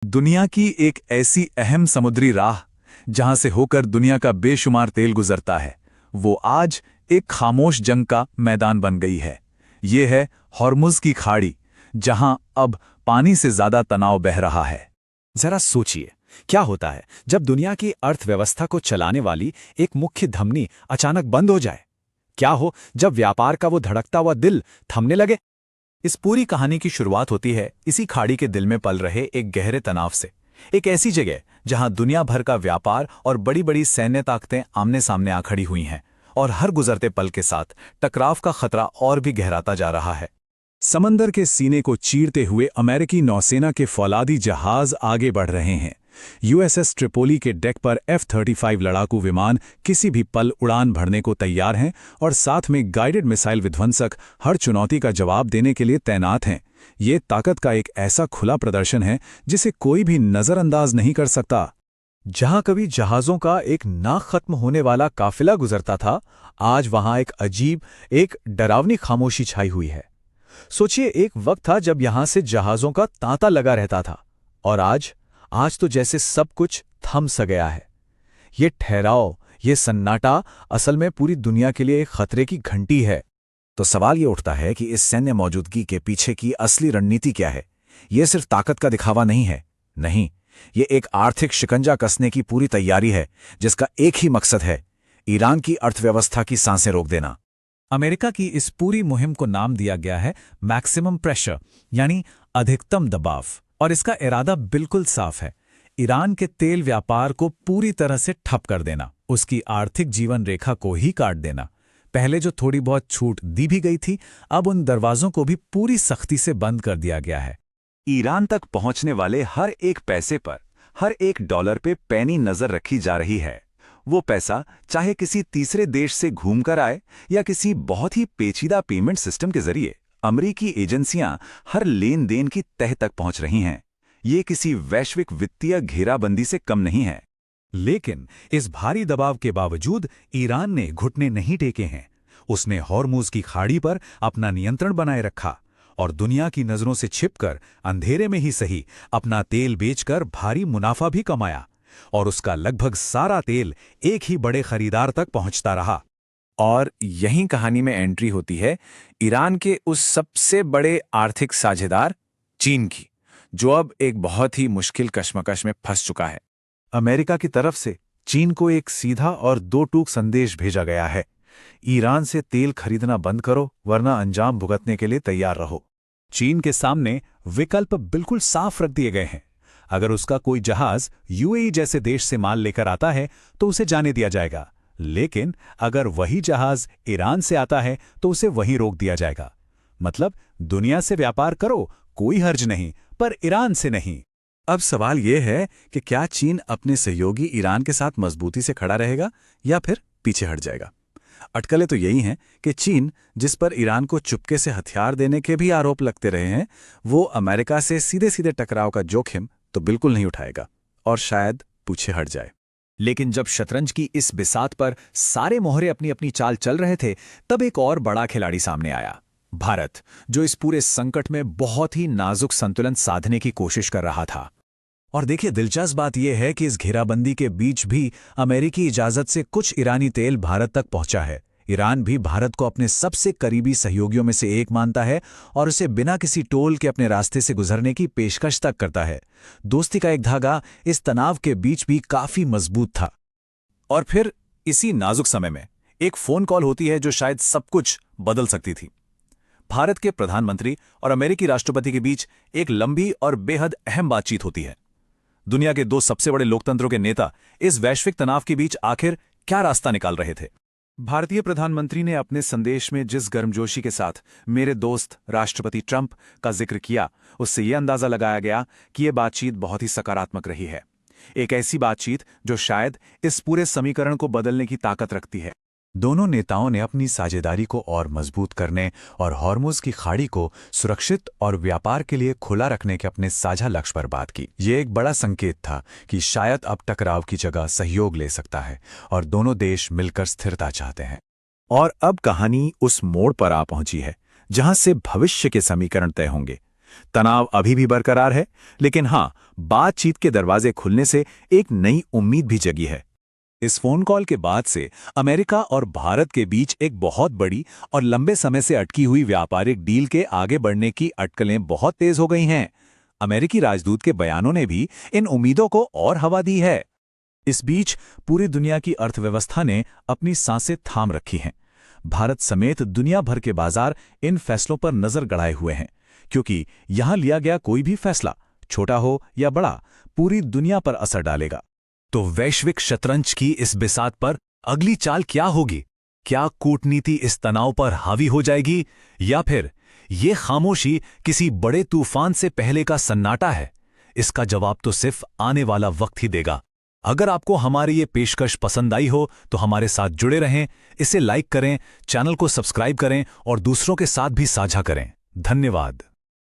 दुनिया की एक ऐसी अहम समुद्री राह जहां से होकर दुनिया का बेशुमार तेल गुजरता है, वो आज एक खामोश जंग का मैदान बन गई है। ये है हॉर्मुज की खाड़ी, जहां अब पानी से ज्यादा तनाव बह रहा है। जरा सोचिए, क्या होता है जब दुनिया की अर्थव्यवस्था को चलाने वाली एक मुख्य धमनी अचानक बंद हो जाए? क्या हो जब व्यापार का वो धड़कता हुआ दिल थमने लगे? इस पूरी कहानी की शुरुआत होती है इसी खाड़ी के दिल में पल रहे एक गहरे तनाव से। एक ऐसी जगह जहां दुनिया भर का व्यापार और बड़ी बड़ी सैन्य ताकतें आमने सामने आ खड़ी हुई हैं, और हर गुजरते पल के साथ टकराव का खतरा और भी गहराता जा रहा है। समंदर के सीने को चीरते हुए अमेरिकी नौसेना के फौलादी जहाज आगे बढ़ रहे हैं। यूएसएस ट्रिपोली के डेक पर F-35 लड़ाकू विमान किसी भी पल उड़ान भरने को तैयार हैं, और साथ में गाइडेड मिसाइल विध्वंसक हर चुनौती का जवाब देने के लिए तैनात हैं। ये ताकत का एक ऐसा खुला प्रदर्शन है जिसे कोई भी नजरअंदाज नहीं कर सकता। जहां कभी जहाजों का एक ना खत्म होने वाला काफिला गुजरता था, आज वहां एक अजीब, एक डरावनी खामोशी छाई हुई है। सोचिए, एक वक्त था जब यहां से जहाजों का तांता लगा रहता था, और आज तो जैसे सब कुछ थम सा गया है। ये ठहराव, ये सन्नाटा असल में पूरी दुनिया के लिए एक खतरे की घंटी है। तो सवाल ये उठता है कि इस सैन्य मौजूदगी के पीछे की असली रणनीति क्या है? ये सिर्फ ताकत का दिखावा नहीं है, नहीं, ये एक आर्थिक शिकंजा कसने की पूरी तैयारी है, जिसका एक ही मकसद है, ईरान की अर्थव्यवस्था की सांसें रोक देना। अमेरिका की इस पूरी मुहिम को नाम दिया गया है मैक्सिमम प्रेशर, यानी अधिकतम दबाव, और इसका इरादा बिल्कुल साफ है, ईरान के तेल व्यापार को पूरी तरह से ठप कर देना, उसकी आर्थिक जीवन रेखा को ही काट देना। पहले जो थोड़ी बहुत छूट दी भी गई थी, अब उन दरवाजों को भी पूरी सख्ती से बंद कर दिया गया है। ईरान तक पहुंचने वाले हर एक पैसे पर, हर एक डॉलर पे पैनी नजर रखी जा रही है। वो पैसा चाहे किसी तीसरे देश से घूमकर आए या किसी बहुत ही पेचीदा पेमेंट सिस्टम के जरिए, अमेरिकी एजेंसियां हर लेन देन की तह तक पहुंच रही हैं। ये किसी वैश्विक वित्तीय घेराबंदी से कम नहीं है। लेकिन इस भारी दबाव के बावजूद ईरान ने घुटने नहीं टेके हैं। उसने हॉर्मुज की खाड़ी पर अपना नियंत्रण बनाए रखा, और दुनिया की नजरों से छिपकर, अंधेरे में ही सही, अपना तेल बेचकर भारी मुनाफा भी कमाया, और उसका लगभग सारा तेल एक ही बड़े खरीदार तक पहुंचता रहा। और यही कहानी में एंट्री होती है ईरान के उस सबसे बड़े आर्थिक साझेदार चीन की, जो अब एक बहुत ही मुश्किल कश्मकश में फंस चुका है। अमेरिका की तरफ से चीन को एक सीधा और दो टूक संदेश भेजा गया है: ईरान से तेल खरीदना बंद करो, वरना अंजाम भुगतने के लिए तैयार रहो। चीन के सामने विकल्प बिल्कुल साफ रख दिए गए हैं। अगर उसका कोई जहाज यूएई जैसे देश से माल लेकर आता है तो उसे जाने दिया जाएगा, लेकिन अगर वही जहाज ईरान से आता है तो उसे वहीं रोक दिया जाएगा। मतलब, दुनिया से व्यापार करो, कोई हर्ज नहीं, पर ईरान से नहीं। अब सवाल यह है कि क्या चीन अपने सहयोगी ईरान के साथ मजबूती से खड़ा रहेगा या फिर पीछे हट जाएगा? अटकलें तो यही हैं कि चीन, जिस पर ईरान को चुपके से हथियार देने के भी आरोप लगते रहे हैं, वो अमेरिका से सीधे सीधे टकराव का जोखिम तो बिल्कुल नहीं उठाएगा, और शायद पीछे हट जाए। लेकिन जब शतरंज की इस बिसात पर सारे मोहरे अपनी अपनी चाल चल रहे थे, तब एक और बड़ा खिलाड़ी सामने आया, भारत, जो इस पूरे संकट में बहुत ही नाजुक संतुलन साधने की कोशिश कर रहा था। और देखिए, दिलचस्प बात यह है कि इस घेराबंदी के बीच भी अमेरिकी इजाजत से कुछ ईरानी तेल भारत तक पहुंचा है। ईरान भी भारत को अपने सबसे करीबी सहयोगियों में से एक मानता है, और उसे बिना किसी टोल के अपने रास्ते से गुजरने की पेशकश तक करता है। दोस्ती का एक धागा इस तनाव के बीच भी काफी मजबूत था। और फिर इसी नाजुक समय में एक फोन कॉल होती है जो शायद सब कुछ बदल सकती थी। भारत के प्रधानमंत्री और अमेरिकी राष्ट्रपति के बीच एक लंबी और बेहद अहम बातचीत होती है। दुनिया के दो सबसे बड़े लोकतंत्रों के नेता इस वैश्विक तनाव के बीच आखिर क्या रास्ता निकाल रहे थे? भारतीय प्रधानमंत्री ने अपने संदेश में जिस गर्मजोशी के साथ मेरे दोस्त राष्ट्रपति ट्रंप का जिक्र किया, उससे यह अंदाजा लगाया गया कि यह बातचीत बहुत ही सकारात्मक रही है। एक ऐसी बातचीत जो शायद इस पूरे समीकरण को बदलने की ताकत रखती है। दोनों नेताओं ने अपनी साझेदारी को और मजबूत करने और हॉर्मुज की खाड़ी को सुरक्षित और व्यापार के लिए खुला रखने के अपने साझा लक्ष्य पर बात की। ये एक बड़ा संकेत था कि शायद अब टकराव की जगह सहयोग ले सकता है, और दोनों देश मिलकर स्थिरता चाहते हैं। और अब कहानी उस मोड़ पर आ पहुंची है जहां से भविष्य के समीकरण तय होंगे। तनाव अभी भी बरकरार है, लेकिन हाँ, बातचीत के दरवाजे खुलने से एक नई उम्मीद भी जगी है। इस फोन कॉल के बाद से अमेरिका और भारत के बीच एक बहुत बड़ी और लंबे समय से अटकी हुई व्यापारिक डील के आगे बढ़ने की अटकलें बहुत तेज हो गई हैं। अमेरिकी राजदूत के बयानों ने भी इन उम्मीदों को और हवा दी है। इस बीच पूरी दुनिया की अर्थव्यवस्था ने अपनी सांसें थाम रखी हैं। भारत समेत दुनिया भर के बाजार इन फैसलों पर नजर गड़ाए हुए हैं, क्योंकि यहां लिया गया कोई भी फैसला, छोटा हो या बड़ा, पूरी दुनिया पर असर डालेगा। तो वैश्विक शतरंज की इस बिसात पर अगली चाल क्या होगी? क्या कूटनीति इस तनाव पर हावी हो जाएगी, या फिर ये खामोशी किसी बड़े तूफान से पहले का सन्नाटा है? इसका जवाब तो सिर्फ आने वाला वक्त ही देगा। अगर आपको हमारी ये पेशकश पसंद आई हो तो हमारे साथ जुड़े रहें, इसे लाइक करें, चैनल को सब्सक्राइब करें और दूसरों के साथ भी साझा करें। धन्यवाद।